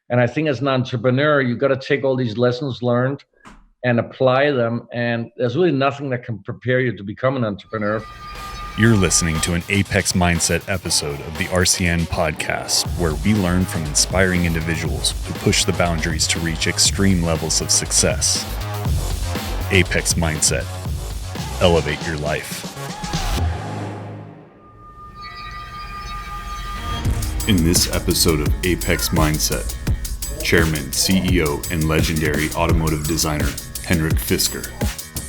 And I think as an entrepreneur, you got to take all these lessons learned and apply them. And there's really nothing that can prepare you to become an entrepreneur. You're listening to an Apex Mindset episode of the RCN Podcast, where we learn from inspiring individuals who push the boundaries to reach extreme levels of success. Apex Mindset. Elevate your life. In this episode of Apex Mindset, Chairman, CEO, and legendary automotive designer, Henrik Fisker.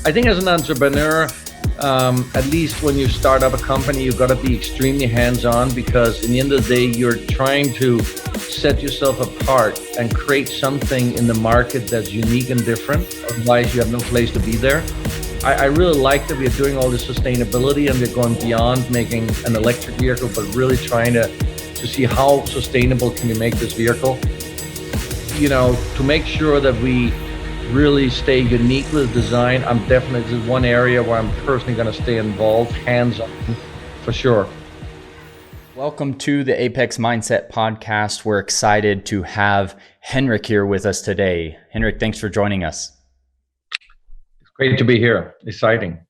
I think as an entrepreneur, at least when you start up a company, you've got to be extremely hands-on, because in the end of the day, you're trying to set yourself apart and create something in the market that's unique and different. Otherwise, you have no place to be there. I really like that we're doing all this sustainability and we're going beyond making an electric vehicle, but really trying to see how sustainable can we make this vehicle. You know, to make sure that we really stay unique with design, I'm definitely, this is one area where I'm personally going to stay involved, hands-on, for sure. Welcome to the Apex Mindset Podcast. We're excited to have Henrik here with us today. Henrik, thanks for joining us. It's great to be here. Exciting.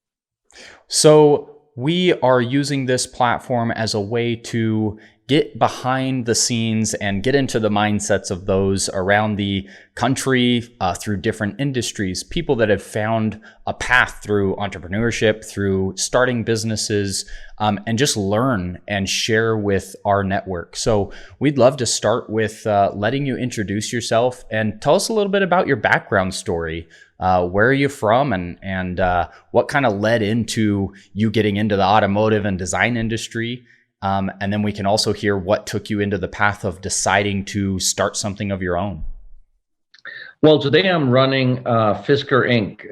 So we are using this platform as a way to get behind the scenes and get into the mindsets of those around the country through different industries, people that have found a path through entrepreneurship, through starting businesses, and just learn and share with our network. So we'd love to start with letting you introduce yourself and tell us a little bit about your background story. Where are you from, and what kind of led into you getting into the automotive and design industry? And then we can also hear what took you into the path of deciding to start something of your own. Well, today I'm running Fisker Inc.,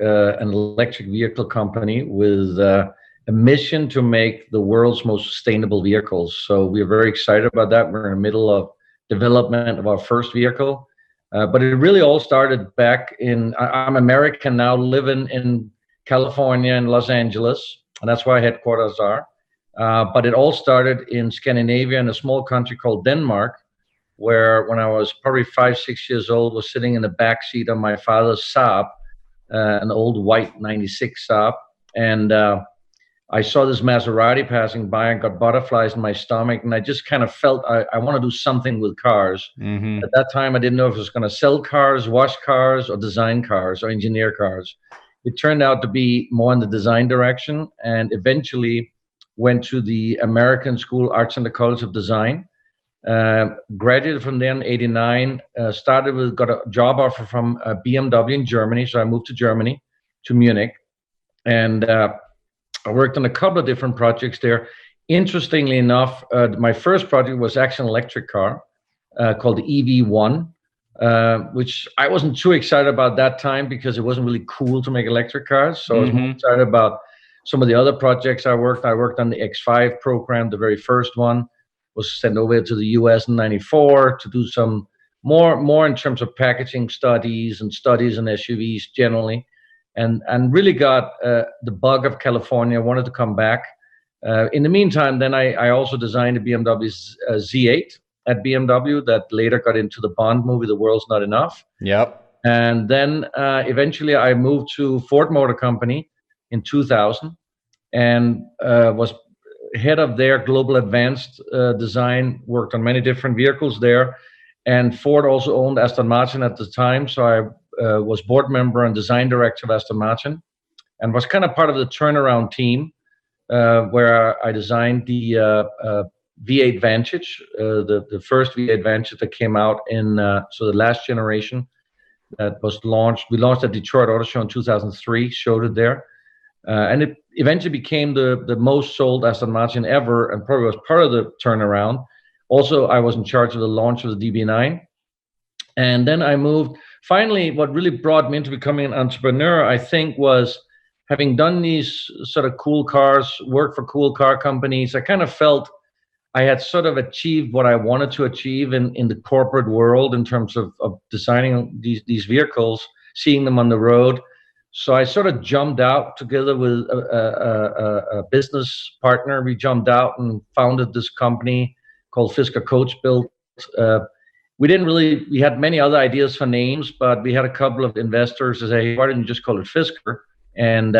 an electric vehicle company with a mission to make the world's most sustainable vehicles. So we're very excited about that. We're in the middle of development of our first vehicle. But it really all started back I'm American now, living in California and Los Angeles, and that's where our headquarters are. But it all started in Scandinavia, in a small country called Denmark, where when I was probably 5-6 years old, was sitting in the back seat of my father's Saab, an old white 96 Saab. And I saw this Maserati passing by and got butterflies in my stomach. And I just kind of felt I want to do something with cars. Mm-hmm. At that time, I didn't know if I was going to sell cars, wash cars, or design cars, or engineer cars. It turned out to be more in the design direction, and eventually went to the American School, Arts and the College of Design, graduated from there in 89, got a job offer from BMW in Germany. So I moved to Germany, to Munich, and I worked on a couple of different projects there. Interestingly enough, my first project was actually an electric car called the EV1, which I wasn't too excited about that time because it wasn't really cool to make electric cars. So I was more excited about some of the other projects I worked on the X5 program. The very first one was sent over to the US in 94 to do some more in terms of packaging studies and studies in SUVs generally, and really got the bug of California, wanted to come back. In the meantime, then I also designed a BMW Z8 at BMW that later got into the Bond movie, The World's Not Enough. Yep. And then eventually I moved to Ford Motor Company in 2000, and was head of their global advanced design, worked on many different vehicles there. And Ford also owned Aston Martin at the time, so I was board member and design director of Aston Martin, and was kind of part of the turnaround team where I designed the V8 Vantage, the first V8 Vantage that came out in so the last generation that was launched. We launched at Detroit Auto Show in 2003, showed it there. And it eventually became the most sold Aston Martin ever, and probably was part of the turnaround. Also, I was in charge of the launch of the DB9. And then I moved. Finally, what really brought me into becoming an entrepreneur, I think, was having done these sort of cool cars, worked for cool car companies. I kind of felt I had sort of achieved what I wanted to achieve in the corporate world in terms of designing these vehicles, seeing them on the road. So I sort of jumped out together with a business partner. We jumped out and founded this company called Fisker Coach Built. we had many other ideas for names, but we had a couple of investors to say, hey, why don't you just call it Fisker? And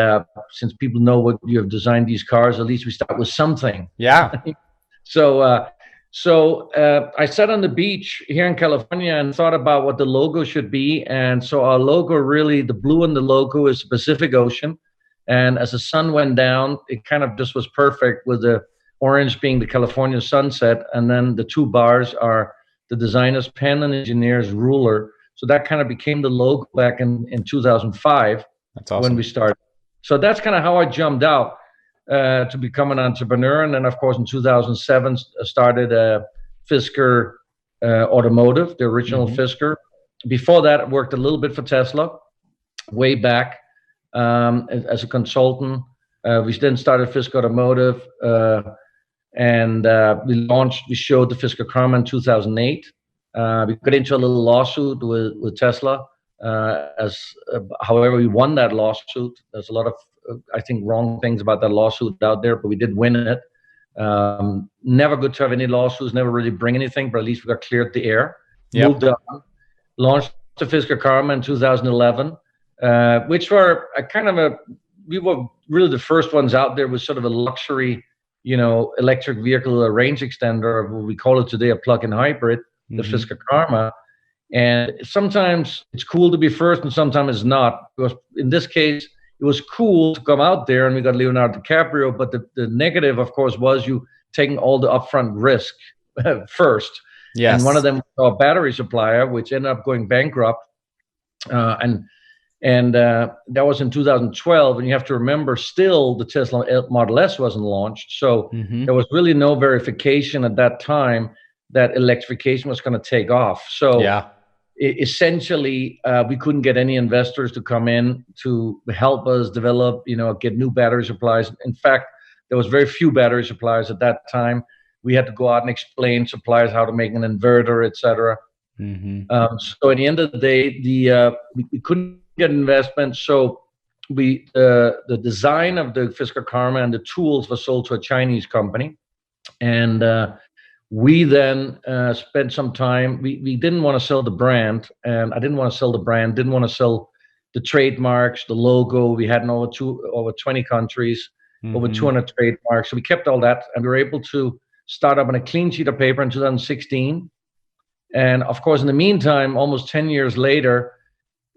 since people know what you have designed these cars, at least we start with something. Yeah. So I sat on the beach here in California and thought about what the logo should be. And so our logo, really, the blue in the logo is Pacific Ocean. And as the sun went down, it kind of just was perfect, with the orange being the California sunset. And then the two bars are the designer's pen and engineer's ruler. So that kind of became the logo back in 2005. That's awesome. When we started. So that's kind of how I jumped out to become an entrepreneur. And then, of course, in 2007, I started Fisker Automotive, the original Fisker. Before that, I worked a little bit for Tesla, way back as a consultant. We then started Fisker Automotive, and we showed the Fisker Karma in 2008. We got into a little lawsuit with Tesla. However, we won that lawsuit. There's a lot of, I think, wrong things about that lawsuit out there, but we did win it. Never good to have any lawsuits, never really bring anything, but at least we got cleared the air. Yep. Moved on, launched the Fisker Karma in 2011, which were we were really the first ones out there with sort of a luxury, electric vehicle, a range extender, of what we call it today, a plug-in hybrid, the Fisker Karma. And sometimes it's cool to be first and sometimes it's not. Because in this case, it was cool to come out there and we got Leonardo DiCaprio, but the negative, of course, was you taking all the upfront risk first. Yes. And one of them was a battery supplier, which ended up going bankrupt. And that was in 2012. And you have to remember, still the Tesla Model S wasn't launched. So there was really no verification at that time that electrification was going to take off. So essentially, we couldn't get any investors to come in to help us develop, get new battery supplies. In fact, there was very few battery suppliers at that time. We had to go out and explain suppliers how to make an inverter, etc. So at the end of the day, we couldn't get investment. So the design of the Fisker Karma and the tools were sold to a Chinese company, and we then spent some time. We didn't want to sell the brand, and I didn't want to sell the brand. Didn't want to sell the trademarks, the logo. We had in over 20 countries, over 200 trademarks. So we kept all that, and we were able to start up on a clean sheet of paper in 2016. And of course, in the meantime, almost 10 years later,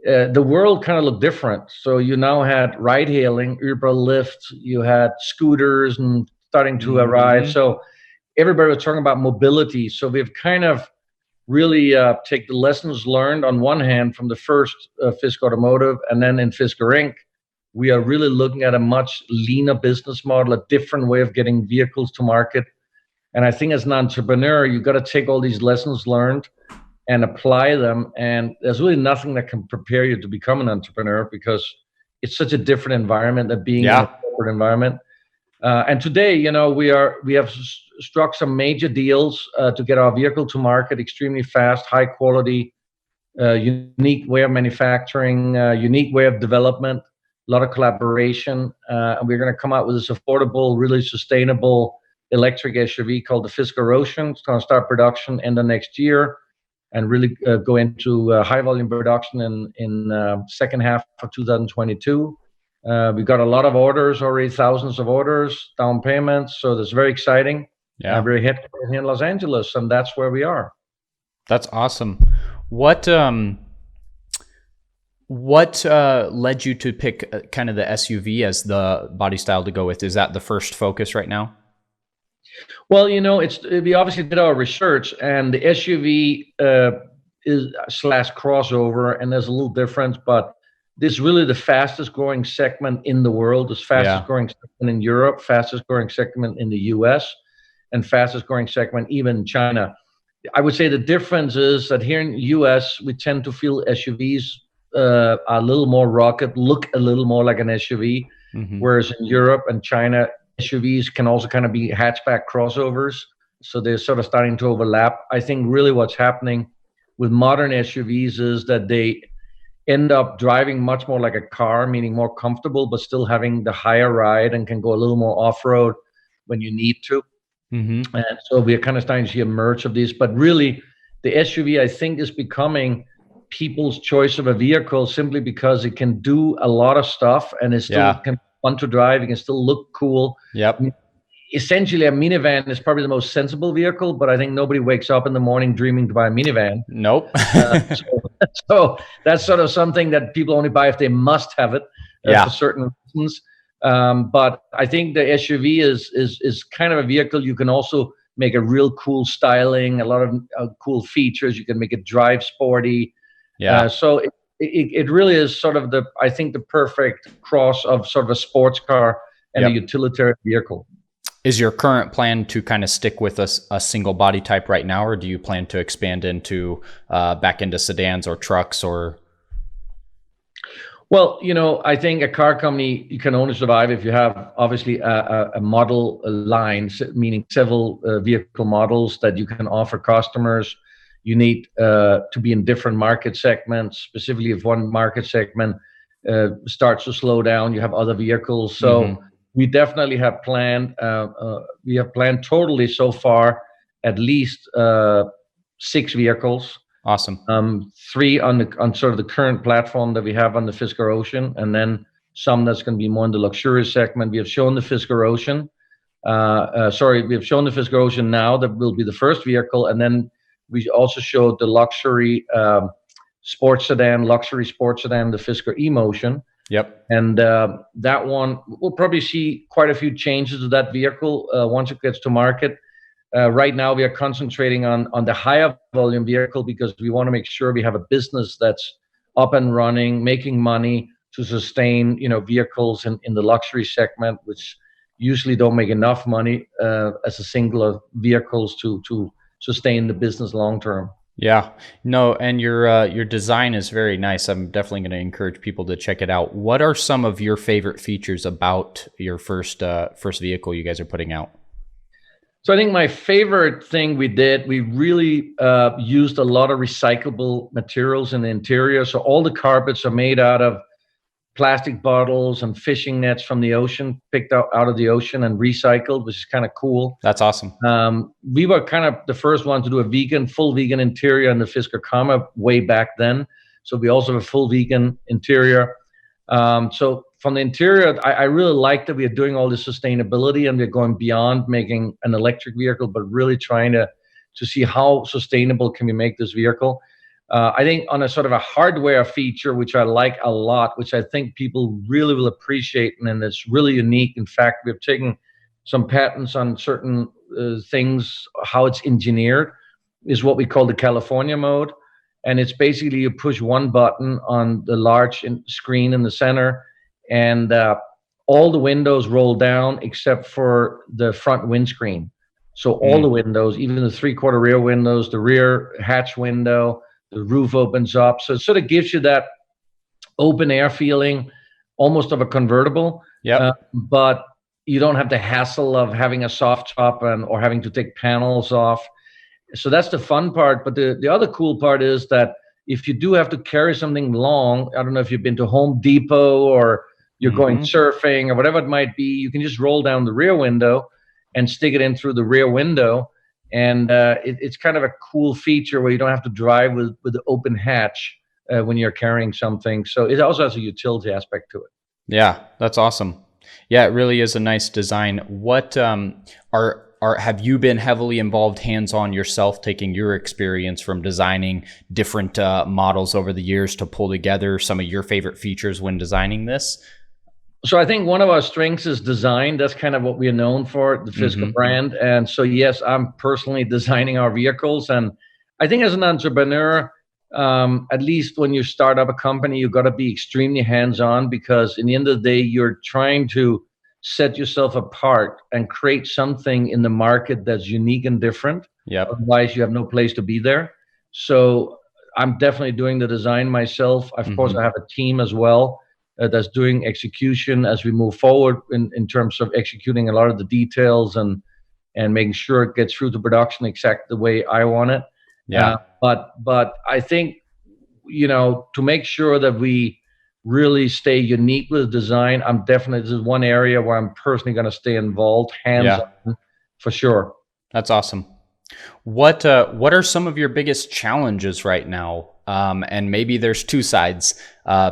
the world kind of looked different. So you now had ride-hailing, Uber, Lyft. You had scooters and starting to arrive. So everybody was talking about mobility. So we've kind of really take the lessons learned on one hand from the first Fisker Automotive, and then in Fisker Inc., we are really looking at a much leaner business model, a different way of getting vehicles to market. And I think as an entrepreneur, you've got to take all these lessons learned and apply them. And there's really nothing that can prepare you to become an entrepreneur, because it's such a different environment than being in a corporate environment. And today, we have struck some major deals to get our vehicle to market extremely fast, high quality, unique way of manufacturing, unique way of development, a lot of collaboration. And we're going to come out with this affordable, really sustainable electric SUV called the Fisker Ocean. It's going to start production in the next year and really go into high volume production in second half of 2022. We've got a lot of orders already, thousands of orders, down payments. So that's very exciting. Yeah. We're headquartered here in Los Angeles, and that's where we are. That's awesome. What led you to pick kind of the SUV as the body style to go with? Is that the first focus right now? Well, we obviously did our research, and the SUV is / crossover, and there's a little difference, but this is really the fastest growing segment in the world, the fastest growing segment in Europe, fastest growing segment in the US, and fastest growing segment even in China. I would say the difference is that here in the US, we tend to feel SUVs are a little more rugged, look a little more like an SUV, whereas in Europe and China, SUVs can also kind of be hatchback crossovers. So they're sort of starting to overlap. I think really what's happening with modern SUVs is that they end up driving much more like a car, meaning more comfortable, but still having the higher ride and can go a little more off-road when you need to. And so we're kind of starting to see a merge of these. But really, the SUV, I think, is becoming people's choice of a vehicle simply because it can do a lot of stuff and it still can be fun to drive. It can still look cool. Yep. Essentially, a minivan is probably the most sensible vehicle, but I think nobody wakes up in the morning dreaming to buy a minivan. Nope. So that's sort of something that people only buy if they must have it for certain reasons. But I think the SUV is kind of a vehicle you can also make a real cool styling, a lot of cool features. You can make it drive sporty. So it really is sort of I think the perfect cross of sort of a sports car and a utilitarian vehicle. Is your current plan to kind of stick with a single body type right now, or do you plan to expand into back into sedans or trucks or? Well, I think a car company, you can only survive if you have obviously a model line, meaning several vehicle models that you can offer customers. You need to be in different market segments. Specifically, if one market segment starts to slow down, you have other vehicles. So we definitely have planned. We have planned totally so far at least 6 vehicles. Awesome. 3 on sort of the current platform that we have on the Fisker Ocean, and then some that's going to be more in the luxurious segment. We have shown the Fisker Ocean. We have shown the Fisker Ocean now. That will be the first vehicle, and then we also showed the luxury sports sedan, the Fisker E-Motion. Yep. And that one, we'll probably see quite a few changes to that vehicle once it gets to market. Right now, we are concentrating on the higher volume vehicle because we want to make sure we have a business that's up and running, making money to sustain, vehicles in the luxury segment, which usually don't make enough money as a single vehicles to sustain the business long term. Yeah, no, and your design is very nice. I'm definitely going to encourage people to check it out. What are some of your favorite features about your first vehicle you guys are putting out? So I think my favorite thing we really used a lot of recyclable materials in the interior. So all the carpets are made out of plastic bottles and fishing nets from the ocean, picked out of the ocean and recycled, which is kind of cool. That's awesome. We were kind of the first one to do a full vegan interior in the Fisker Karma way back then. So we also have a full vegan interior. So from the interior, I really like that we are doing all this sustainability and we're going beyond making an electric vehicle, but really trying to see how sustainable can we make this vehicle. I think on a sort of a hardware feature, which I like a lot, which I think people really will appreciate, and it's really unique. In fact, we've taken some patents on certain things, how it's engineered, is what we call the California mode. And it's basically you push one button on the large screen in the center, and all the windows roll down except for the front windscreen. So all the windows, even the 3/4 rear windows, the rear hatch window, the roof opens up. So it sort of gives you that open air feeling, almost of a convertible. But you don't have the hassle of having a soft top or having to take panels off. So that's the fun part. But the other cool part is that if you do have to carry something long, I don't know if you've been to Home Depot or you're going surfing or whatever it might be, you can just roll down the rear window and stick it in through the rear window. And it's kind of a cool feature where you don't have to drive with the open hatch when you're carrying something. So it also has a utility aspect to it. Yeah, that's awesome. Yeah, it really is a nice design. What have you been heavily involved hands-on yourself, taking your experience from designing different models over the years to pull together some of your favorite features when designing this? So I think one of our strengths is design. That's kind of what we are known for, the Fisker brand. And so, yes, I'm personally designing our vehicles. And I think as an entrepreneur, at least when you start up a company, you've got to be extremely hands-on, because in the end of the day, you're trying to set yourself apart and create something in the market that's unique and different. Otherwise, you have no place to be there. So I'm definitely doing the design myself. Of course, I have a team as well that's doing execution as we move forward in terms of executing a lot of the details and making sure it gets through to production exactly the way I want it. But I think, to make sure that we really stay unique with design, this is one area where I'm personally going to stay involved, hands-on, for sure. That's awesome. What are some of your biggest challenges right now? And maybe there's two sides,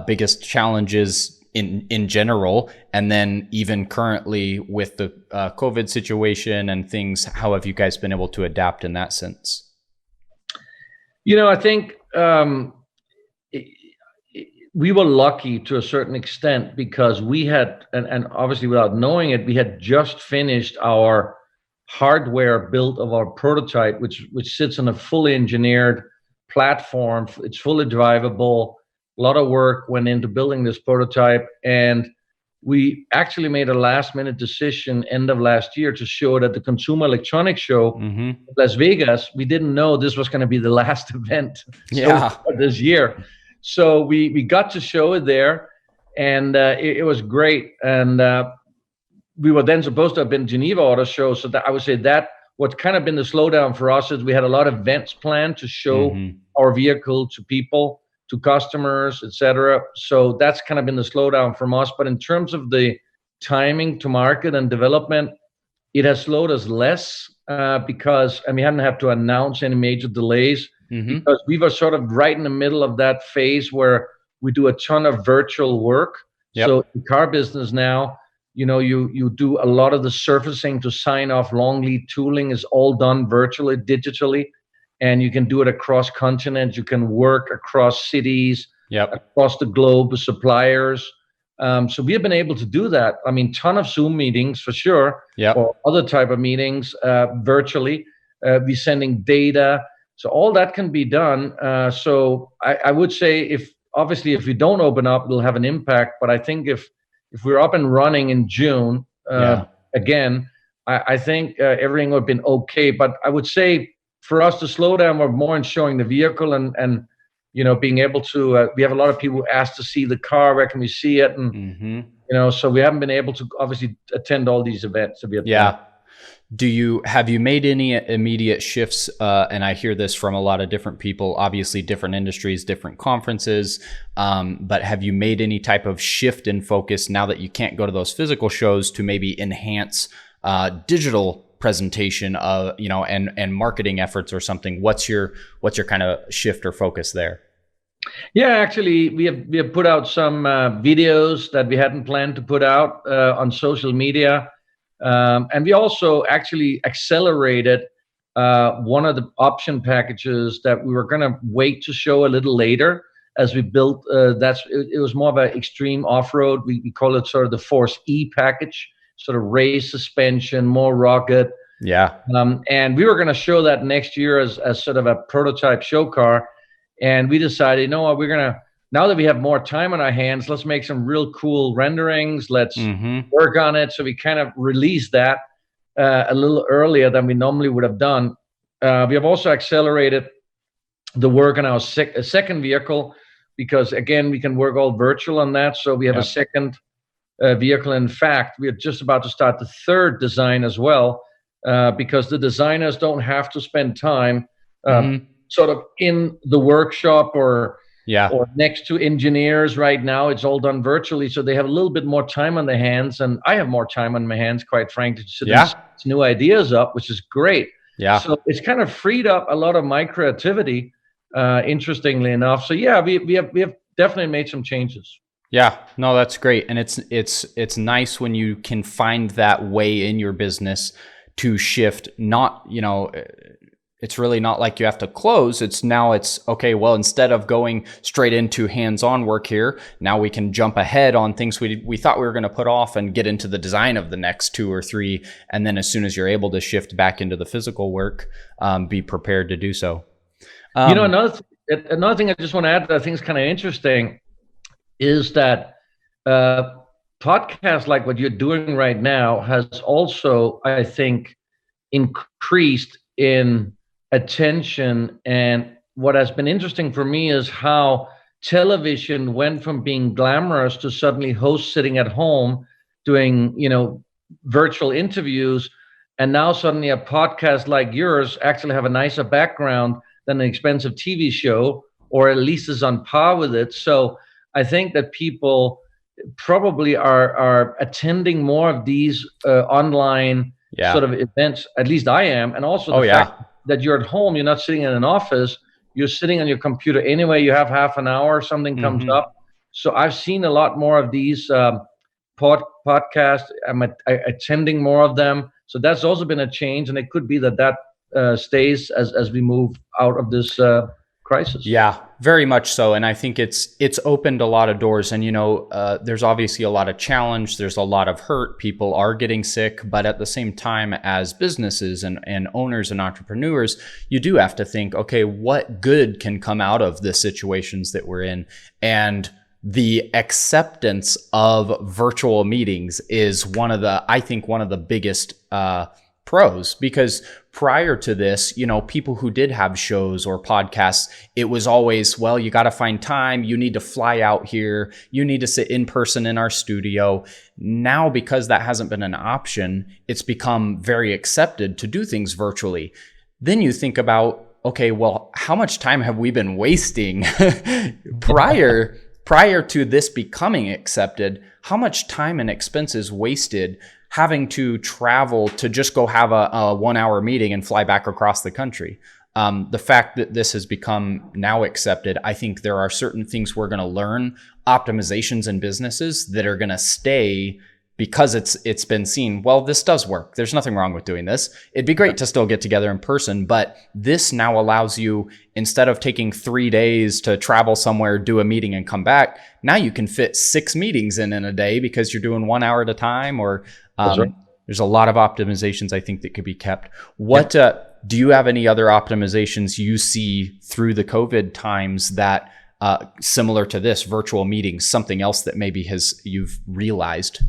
biggest challenges in general, and then even currently with the COVID situation and things, how have you guys been able to adapt in that sense? I think we were lucky to a certain extent because we had, and obviously without knowing it, we had just finished our hardware build of our prototype, which sits on a fully engineered platform. It's fully drivable. A lot of work went into building this prototype, and we actually made a last minute decision end of last year to show it at the Consumer Electronics Show in Las Vegas. We didn't know this was going to be the last event this year. So we got to show it there, and it was great. And we were then supposed to have been Geneva Auto Show. So that I would say that what's kind of been the slowdown for us is we had a lot of events planned to show our vehicle to people, to customers, etc. So that's kind of been the slowdown from us. But in terms of the timing to market and development, it has slowed us less because we hadn't had to announce any major delays because we were sort of right in the middle of that phase where we do a ton of virtual work. So the car business now, you do a lot of the surfacing to sign off long lead tooling is all done virtually, digitally. And you can do it across continents. You can work across cities, across the globe with suppliers. So we have been able to do that. Ton of Zoom meetings for sure, or other type of meetings virtually. We're sending data. So all that can be done. So I would say if we don't open up, it'll have an impact. But I think if we're up and running in June, again, I think everything would have been okay. But I would say, for us, to slow down, we're more in showing the vehicle and being able to. We have a lot of people who ask to see the car. Where can we see it? And so we haven't been able to obviously attend all these events. Have you made any immediate shifts? And I hear this from a lot of different people, obviously different industries, different conferences. But have you made any type of shift in focus now that you can't go to those physical shows to maybe enhance digital presentation of and marketing efforts or something? What's your kind of shift or focus there? Actually we have put out some videos that we hadn't planned to put out on social media, and we also actually accelerated one of the option packages that we were going to wait to show a little later as we built. It was more of an extreme off-road. We call it sort of the Force E package, sort of race suspension, more rugged. And we were going to show that next year as sort of a prototype show car. And we decided, you know what, now that we have more time on our hands, let's make some real cool renderings. Let's work on it. So we kind of released that a little earlier than we normally would have done. We have also accelerated the work on our second vehicle because, again, we can work all virtual on that. So we have a second vehicle. In fact, we are just about to start the third design as well, because the designers don't have to spend time sort of in the workshop or next to engineers right now. It's all done virtually, so they have a little bit more time on their hands, and I have more time on my hands, quite frankly, to set new ideas up, which is great. So it's kind of freed up a lot of my creativity, interestingly enough. So we have definitely made some changes. Yeah, no, that's great. And it's nice when you can find that way in your business to shift. Not, it's really not like you have to close. It's okay, well, instead of going straight into hands-on work here, now we can jump ahead on things we thought we were going to put off and get into the design of the next 2 or 3. And then as soon as you're able to shift back into the physical work, be prepared to do so. Another thing I just want to add that I think is kind of interesting is that podcasts like what you're doing right now has also, I think, increased in attention. And what has been interesting for me is how television went from being glamorous to suddenly hosts sitting at home doing, virtual interviews. And now suddenly a podcast like yours actually have a nicer background than an expensive TV show, or at least is on par with it. So I think that people probably are attending more of these online sort of events. At least I am. And also that you're at home, you're not sitting in an office, you're sitting on your computer anyway, you have half an hour, something comes up. So I've seen a lot more of these podcasts. I'm attending more of them. So that's also been a change, and it could be that stays as we move out of this crisis. Yeah, very much so. And I think it's opened a lot of doors. And, there's obviously a lot of challenge. There's a lot of hurt. People are getting sick. But at the same time, as businesses and owners and entrepreneurs, you do have to think, okay, what good can come out of the situations that we're in? And the acceptance of virtual meetings is one of the biggest pros, because prior to this, people who did have shows or podcasts, it was always, well, you got to find time. You need to fly out here. You need to sit in person in our studio. Now, because that hasn't been an option, it's become very accepted to do things virtually. Then you think about, okay, well, how much time have we been wasting prior to this becoming accepted? How much time and expenses wasted having to travel to just go have a 1-hour meeting and fly back across the country? The fact that this has become now accepted, I think there are certain things we're going to learn, optimizations in businesses that are going to stay, because it's been seen, well, this does work. There's nothing wrong with doing this. It'd be great to still get together in person, but this now allows you, instead of taking 3 days to travel somewhere, do a meeting and come back, now you can fit 6 meetings in a day because you're doing 1 hour at a time, or right. There's a lot of optimizations I think that could be kept. What do you have any other optimizations you see through the COVID times that similar to this, virtual meetings, something else that maybe you've realized?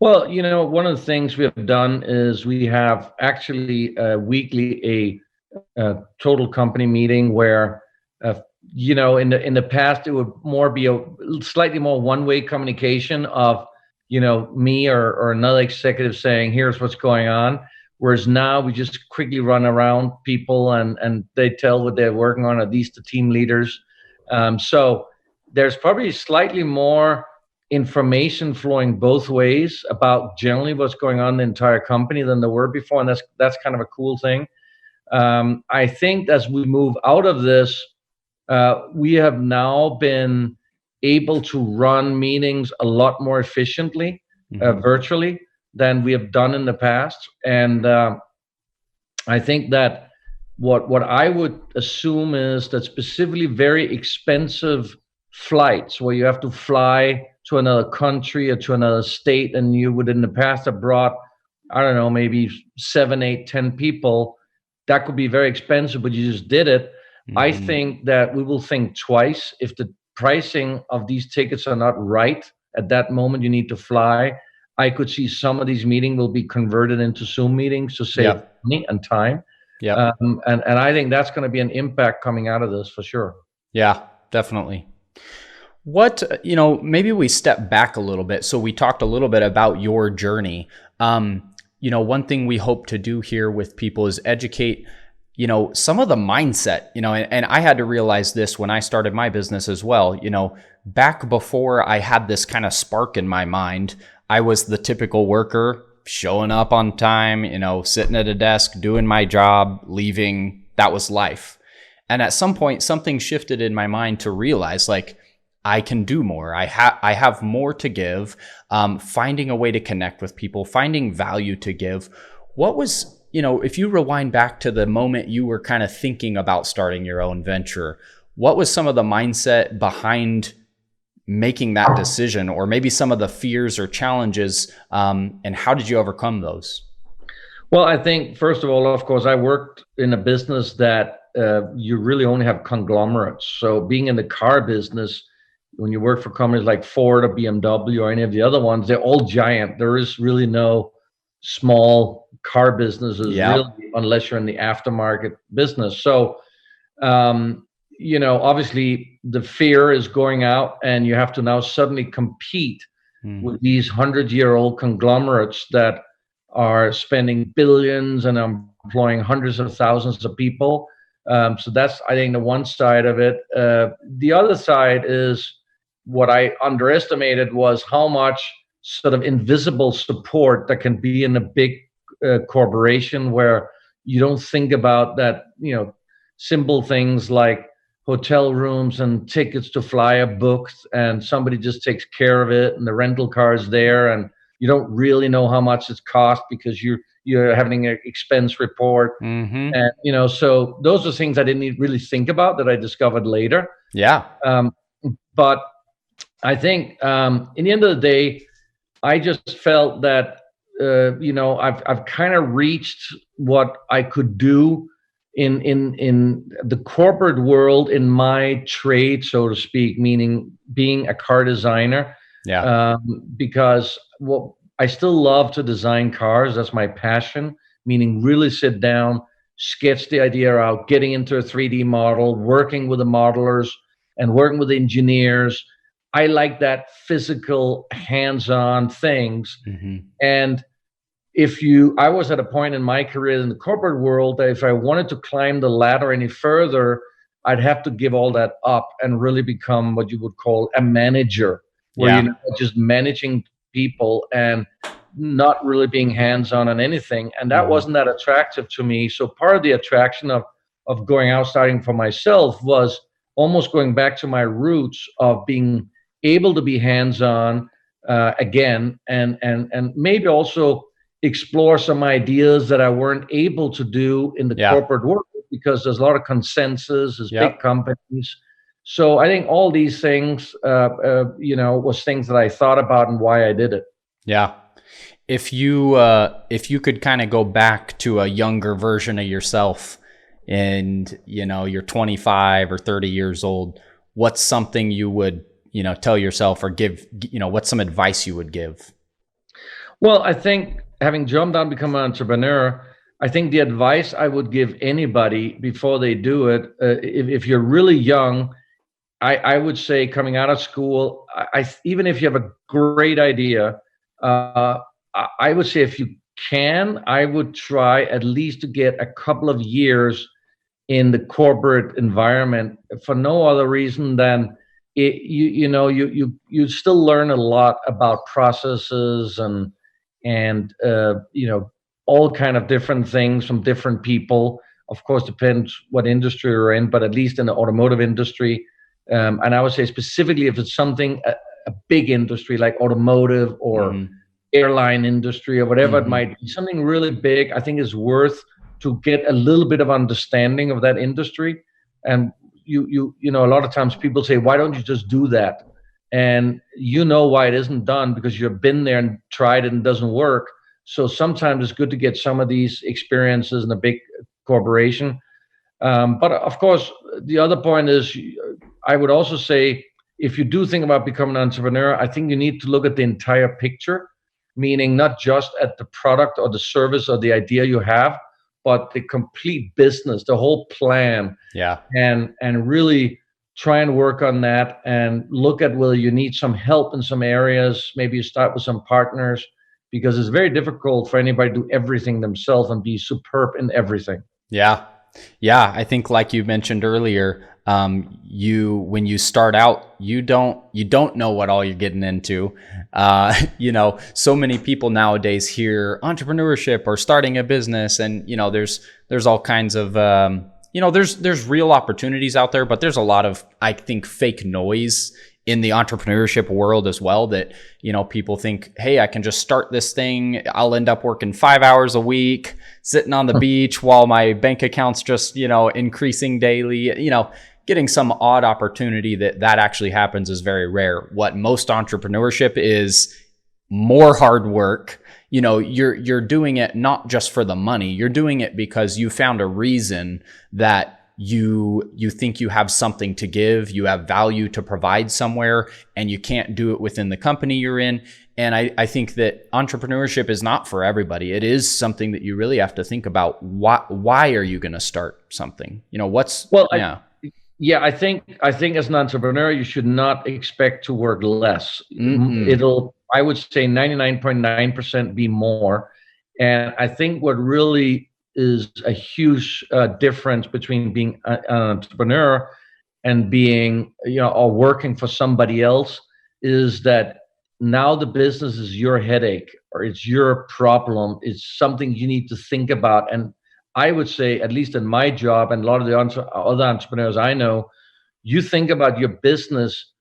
Well, one of the things we have done is we have actually weekly a total company meeting where, in the past it would more be a slightly more one-way communication of, me or another executive saying, here's what's going on. Whereas now we just quickly run around people and they tell what they're working on, at least the team leaders. So there's probably slightly more information flowing both ways about generally what's going on in the entire company than there were before, and that's kind of a cool thing. I think as we move out of this, we have now been able to run meetings a lot more efficiently virtually than we have done in the past, and I think that what I would assume is that specifically very expensive flights where you have to fly to another country or to another state, and you would in the past have brought, I don't know, maybe 7, 8, 10 people, that could be very expensive, but you just did it. I think that we will think twice if the pricing of these tickets are not right at that moment you need to fly. I could see some of these meetings will be converted into Zoom meetings to save money and time. Yeah. And I think that's going to be an impact coming out of this for sure. Yeah, definitely. What, maybe we step back a little bit. So we talked a little bit about your journey. One thing we hope to do here with people is educate, some of the mindset, and I had to realize this when I started my business as well. Back before I had this kind of spark in my mind, I was the typical worker, showing up on time, sitting at a desk, doing my job, leaving. That was life. And at some point, something shifted in my mind to realize, like, I can do more. I have more to give, finding a way to connect with people, finding value to give. What was, if you rewind back to the moment you were kind of thinking about starting your own venture, what was some of the mindset behind making that decision, or maybe some of the fears or challenges, and how did you overcome those? Well, I think, first of all, of course, I worked in a business that you really only have conglomerates. So being in the car business, when you work for companies like Ford or BMW or any of the other ones, they're all giant. There is really no small car businesses, really, unless you're in the aftermarket business. So, obviously the fear is going out, and you have to now suddenly compete with these 100-year-old conglomerates that are spending billions and employing hundreds of thousands of people. So that's, I think, the one side of it. The other side is, what I underestimated was how much sort of invisible support that can be in a big corporation where you don't think about that, simple things like hotel rooms and tickets to fly are booked and somebody just takes care of it and the rental car is there and you don't really know how much it's cost because you're having an expense report. Mm-hmm. And so those are things I didn't really think about that I discovered later. Yeah. But I think in the end of the day, I just felt that I've kind of reached what I could do in the corporate world in my trade, so to speak, meaning being a car designer. Yeah. Because I still love to design cars. That's my passion, meaning really sit down, sketch the idea out, getting into a 3D model, working with the modelers and working with engineers. I like that physical hands-on things. Mm-hmm. And I was at a point in my career in the corporate world that if I wanted to climb the ladder any further, I'd have to give all that up and really become what you would call a manager, where you're just managing people and not really being hands-on on anything. And that wasn't that attractive to me. So part of the attraction of going out, starting for myself, was almost going back to my roots of being able to be hands-on again, and maybe also explore some ideas that I weren't able to do in the corporate world because there's a lot of consensus, there's big companies. So I think all these things, was things that I thought about and why I did it. Yeah. If you could kind of go back to a younger version of yourself and, you're 25 or 30 years old, what's something you would, tell yourself or give, what's some advice you would give? Well, I think having jumped on become an entrepreneur, I think the advice I would give anybody before they do it, if you're really young, I would say coming out of school, even if you have a great idea, I would say if you can, I would try at least to get a couple of years in the corporate environment for no other reason than you still learn a lot about processes and all kind of different things from different people. Of course, depends what industry you're in, but at least in the automotive industry. And I would say specifically if it's something, a big industry like automotive or airline industry or whatever it might be, something really big, I think is worth to get a little bit of understanding of that industry. And a lot of times people say, why don't you just do that? And why it isn't done because you've been there and tried it and it doesn't work. So sometimes it's good to get some of these experiences in a big corporation. But of course, the other point is, I would also say, if you do think about becoming an entrepreneur, I think you need to look at the entire picture, meaning not just at the product or the service or the idea you have, but the complete business, the whole plan. Yeah. And really try and work on that and look at whether you need some help in some areas. Maybe you start with some partners, because it's very difficult for anybody to do everything themselves and be superb in everything. Yeah. Yeah. I think like you mentioned earlier, when you start out, you don't know what all you're getting into. So many people nowadays hear entrepreneurship or starting a business, and, there's all kinds of, there's real opportunities out there, but there's a lot of, I think, fake noise in the entrepreneurship world as well, that, people think, hey, I can just start this thing. I'll end up working 5 hours a week, sitting on the beach while my bank account's just, increasing daily. Getting some odd opportunity that actually happens is very rare. What most entrepreneurship is more hard work. You're doing it not just for the money. You're doing it because you found a reason that you think you have something to give, you have value to provide somewhere, and you can't do it within the company you're in. And I think that entrepreneurship is not for everybody. It is something that you really have to think about. Why are you going to start something? I think as an entrepreneur, you should not expect to work less. I would say 99.9% be more. And I think what really is a huge difference between being an entrepreneur and being, or working for somebody else, is that now the business is your headache or it's your problem. It's something you need to think about. And I would say, at least in my job and a lot of the other entrepreneurs I know, you think about your business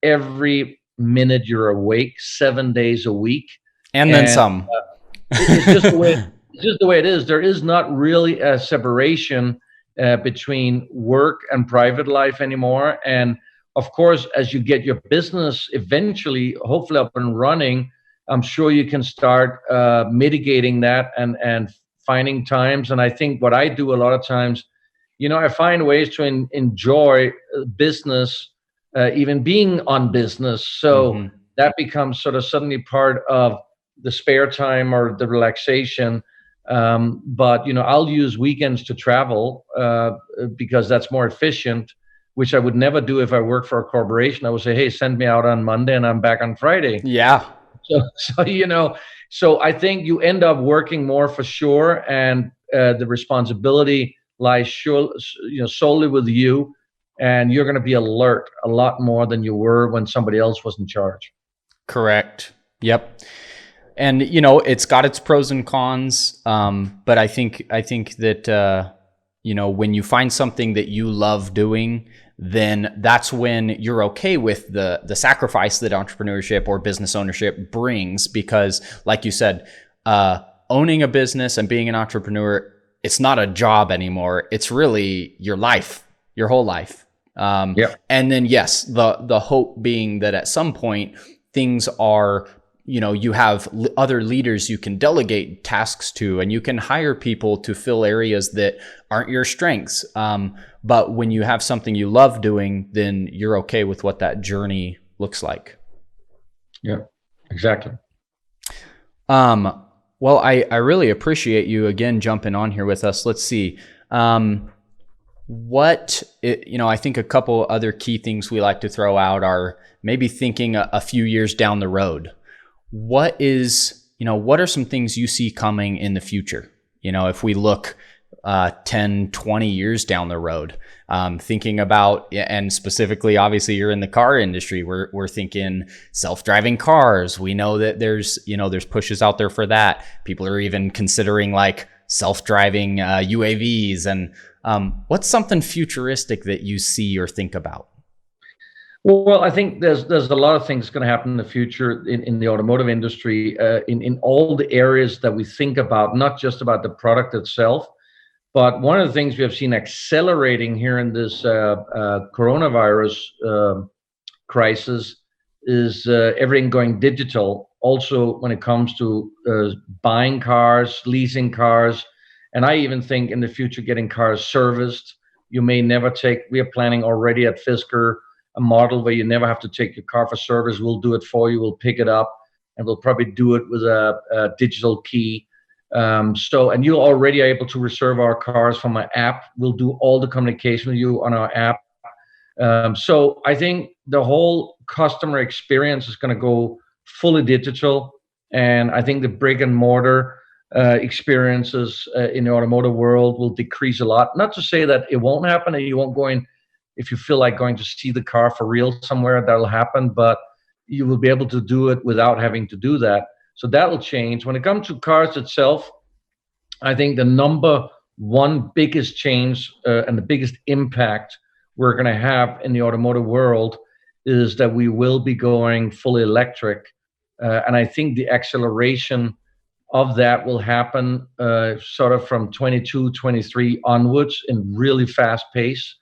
every minute you're awake, 7 days a week. And then some. It's just the way it's just the way it is. There is not really a separation between work and private life anymore. And of course, as you get your business eventually, hopefully up and running, I'm sure you can start mitigating that and finding times. And I think what I do a lot of times, I find ways to enjoy business, even being on business. So that becomes sort of suddenly part of the spare time or the relaxation. But I'll use weekends to travel because that's more efficient, which I would never do if I worked for a corporation. I would say, hey, send me out on Monday and I'm back on Friday. Yeah. So I think you end up working more for sure, and the responsibility lies solely with you, and you're going to be alert a lot more than you were when somebody else was in charge. Correct. Yep. And it's got its pros and cons, but I think that when you find something that you love doing, then that's when you're okay with the sacrifice that entrepreneurship or business ownership brings. Because, like you said, owning a business and being an entrepreneur, it's not a job anymore. It's really your life, your whole life. And then yes, the hope being that at some point things are, you have other leaders you can delegate tasks to, and you can hire people to fill areas that aren't your strengths. But when you have something you love doing, then you're okay with what that journey looks like. Yeah, exactly. Well, I really appreciate you again jumping on here with us. Let's see. I think a couple other key things we like to throw out are maybe thinking a few years down the road. What are some things you see coming in the future? If we look 10, 20 years down the road, thinking about, and specifically, obviously you're in the car industry, we're thinking self-driving cars. We know that there's pushes out there for that. People are even considering like self-driving UAVs. And what's something futuristic that you see or think about? Well, I think there's a lot of things going to happen in the future in the automotive industry, in all the areas that we think about, not just about the product itself, but one of the things we have seen accelerating here in this coronavirus crisis is everything going digital. Also, when it comes to buying cars, leasing cars, and I even think in the future getting cars serviced. We are planning already at Fisker a model where you never have to take your car for service. We'll do it for you. We'll pick it up, and we'll probably do it with a digital key. And you're already able to reserve our cars from our app. We'll do all the communication with you on our app. So I think the whole customer experience is going to go fully digital, and I think the brick and mortar experiences in the automotive world will decrease a lot. Not to say that it won't happen and you won't go in. If you feel like going to see the car for real somewhere, that'll happen, but you will be able to do it without having to do that. So that will change. When it comes to cars itself, I think the number one biggest change and the biggest impact we're going to have in the automotive world is that we will be going fully electric. And I think the acceleration of that will happen sort of from 22, 23 onwards in really fast pace.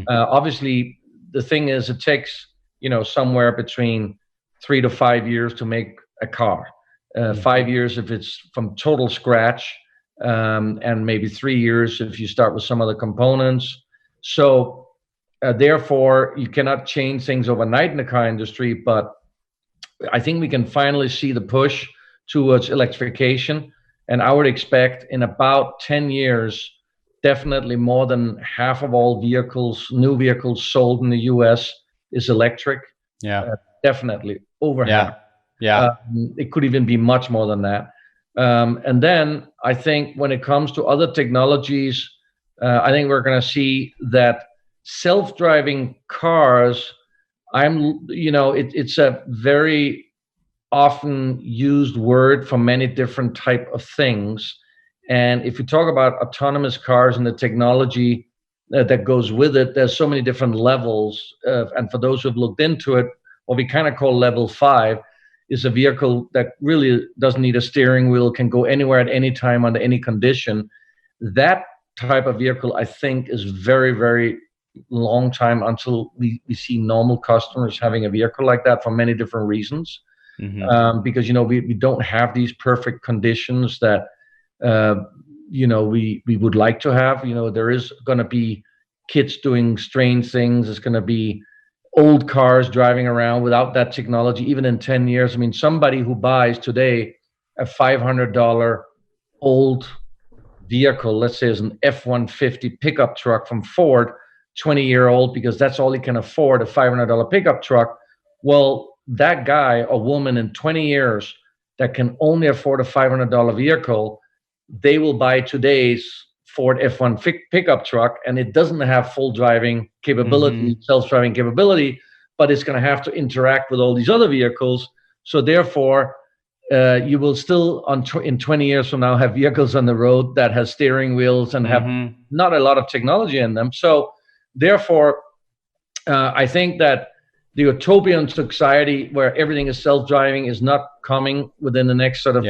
Obviously, the thing is, it takes somewhere between 3 to 5 years to make a car. 5 years if it's from total scratch, and maybe 3 years if you start with some of the components. So therefore, you cannot change things overnight in the car industry. But I think we can finally see the push towards electrification, and I would expect in about 10 years. Definitely more than half of all new vehicles sold in the US is electric. Yeah. Definitely over half. Yeah. It could even be much more than that. And then I think when it comes to other technologies, I think we're going to see that self-driving cars, it's a very often used word for many different type of things. And if you talk about autonomous cars and the technology that goes with it, there's so many different levels. And for those who've looked into it, what we kind of call level 5 is a vehicle that really doesn't need a steering wheel, can go anywhere at any time under any condition. That type of vehicle, I think, is very, very long time until we see normal customers having a vehicle like that for many different reasons. Because, we don't have these perfect conditions that, we would like to have. There is going to be kids doing strange things. It's going to be old cars driving around without that technology, even in 10 years. I mean, somebody who buys today a $500 old vehicle, let's say is an F-150 pickup truck from Ford, 20-year-old, because that's all he can afford, a $500 pickup truck. Well, that guy or woman in 20 years that can only afford a $500 vehicle, they will buy today's Ford F-150 pickup truck, and it doesn't have full driving capability, self-driving capability, but it's going to have to interact with all these other vehicles. So therefore, you will still, in 20 years from now, have vehicles on the road that has steering wheels and have not a lot of technology in them. So therefore, I think that the utopian society where everything is self-driving is not coming within the next sort of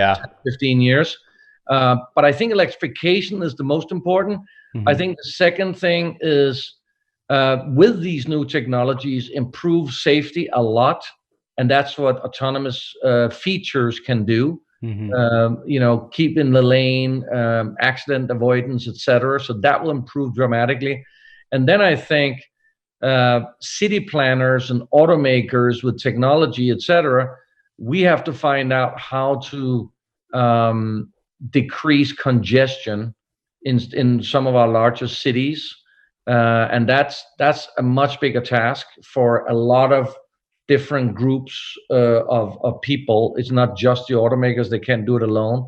15 years. But I think electrification is the most important. I think the second thing is, with these new technologies, improve safety a lot. And that's what autonomous features can do. Keep in the lane, accident avoidance, etc. So that will improve dramatically. And then I think city planners and automakers with technology, etc., we have to find out how to decrease congestion in some of our largest cities. And that's a much bigger task for a lot of different groups of people. It's not just the automakers; they can't do it alone.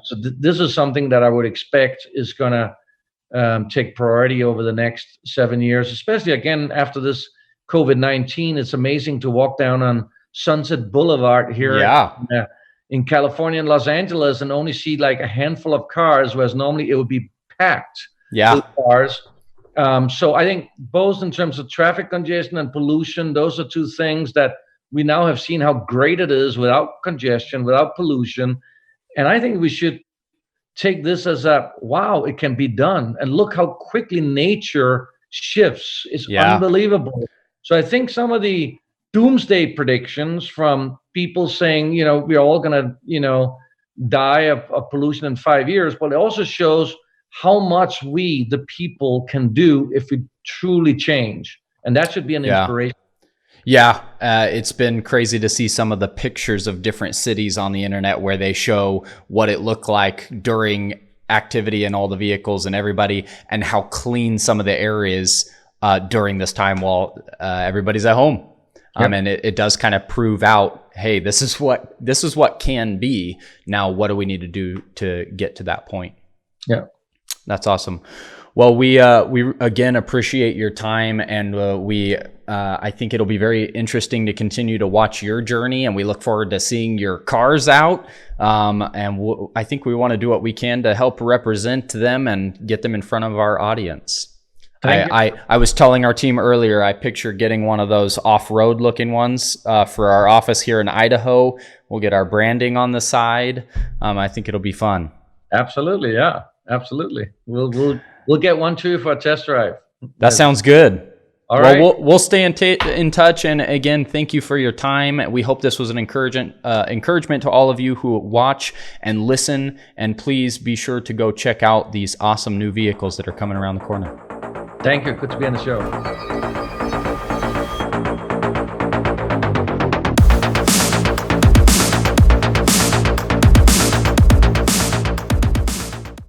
So this is something that I would expect is going to take priority over the next 7 years, especially again after this COVID-19. It's amazing to walk down on Sunset Boulevard here in California and Los Angeles and only see like a handful of cars, whereas normally it would be packed with cars. So I think both in terms of traffic congestion and pollution, those are two things that we now have seen how great it is without congestion, without pollution. And I think we should take this as wow, it can be done. And look how quickly nature shifts. It's unbelievable. So I think some of the doomsday predictions from people saying, we're all going to, die of pollution in 5 years, but it also shows how much we, the people, can do if we truly change. And that should be an inspiration. It's been crazy to see some of the pictures of different cities on the internet where they show what it looked like during activity and all the vehicles and everybody, and how clean some of the air is during this time while everybody's at home. And it does kind of prove out, hey, this is what can be. Now, what do we need to do to get to that point? Yeah. That's awesome. Well, we again appreciate your time, and I think it'll be very interesting to continue to watch your journey, and we look forward to seeing your cars out. I think we want to do what we can to help represent them and get them in front of our audience. I was telling our team earlier, I picture getting one of those off-road looking ones for our office here in Idaho. We'll get our branding on the side. I think it'll be fun. Absolutely, yeah. Absolutely. We'll get one too for a test drive. That sounds good. All right. Well, we'll stay in touch. And again, thank you for your time. We hope this was an encouragement to all of you who watch and listen. And please be sure to go check out these awesome new vehicles that are coming around the corner. Thank you. Good to be on the show.